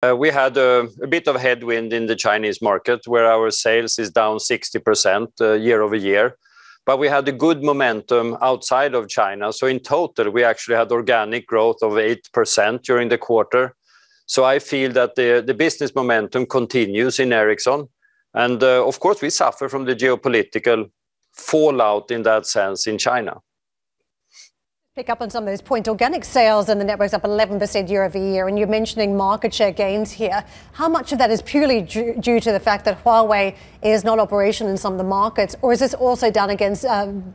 We had a bit of headwind in the Chinese market where our sales is down 60% year over year. But we had a good momentum outside of China. So in total, we actually had organic growth of 8% during the quarter. So I feel that the business momentum continues in Ericsson. And of course, we suffer from the geopolitical fallout in that sense in China. Pick up on some of those points. Organic sales and the network's up 11% year over year, and you're mentioning market share gains here. How much of that is purely due to the fact that Huawei is not operational in some of the markets, or is this also done against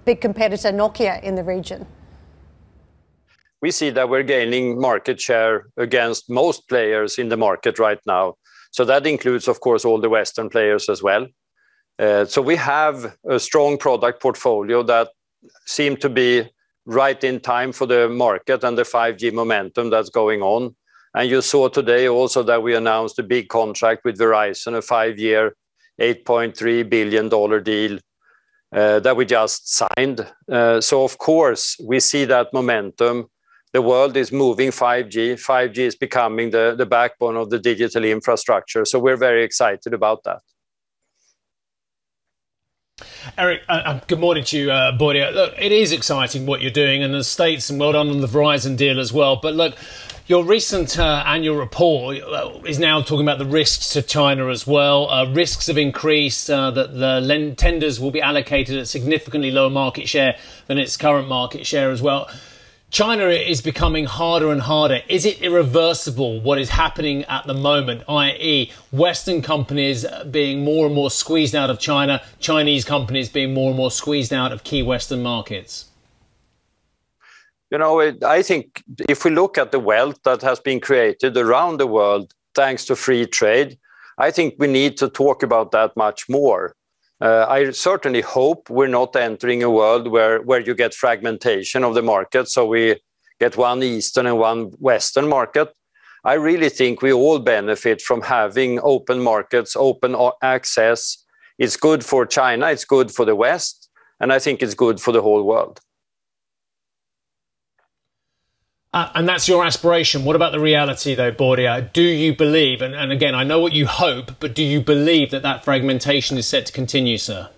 big competitor Nokia in the region? We see that we're gaining market share against most players in the market right now. So that includes, of course, all the Western players as well. So we have a strong product portfolio that seems to be right in time for the market and the 5G momentum that's going on. And you saw today also that we announced a big contract with Verizon, a 5-year, $8.3 billion deal that we just signed. So, of course, we see that momentum. The world is moving 5G. 5G is becoming the backbone of the digital infrastructure. So we're very excited about that. Eric, good morning to you, Börje. Look, it is exciting what you're doing in the States, and well done on the Verizon deal as well. But look, your recent annual report is now talking about the risks to China as well. Risks have increased, that the tenders will be allocated at significantly lower market share than its current market share as well. China is becoming harder and harder. Is it irreversible what is happening at the moment, i.e. Western companies being more and more squeezed out of China, Chinese companies being more and more squeezed out of key Western markets? You know, I think if we look at the wealth that has been created around the world thanks to free trade, I think we need to talk about that much more. I certainly hope we're not entering a world where you get fragmentation of the market, so we get one Eastern and one Western market. I really think we all benefit from having open markets, open access. It's good for China, it's good for the West, and I think it's good for the whole world. And that's your aspiration. What about the reality, though, Börje? Do you believe, and again, I know what you hope, but do you believe that that fragmentation is set to continue, sir?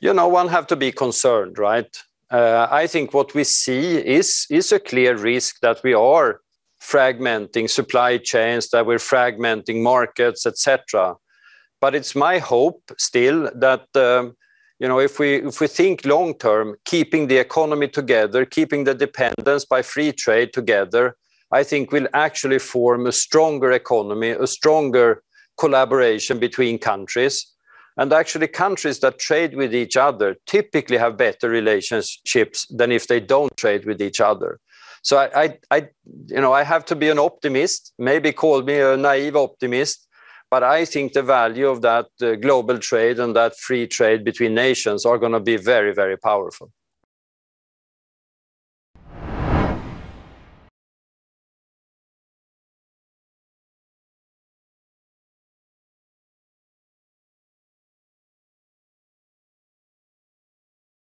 You know, one have to be concerned, right? I think what we see is a clear risk that we are fragmenting supply chains, that we're fragmenting markets, etc. But it's my hope still that you know, if we think long term, keeping the economy together, keeping the dependence by free trade together, I think will actually form a stronger economy, a stronger collaboration between countries. And actually countries that trade with each other typically have better relationships than if they don't trade with each other. So I have to be an optimist, maybe call me a naive optimist, but I think the value of that global trade and that free trade between nations are going to be very, very powerful.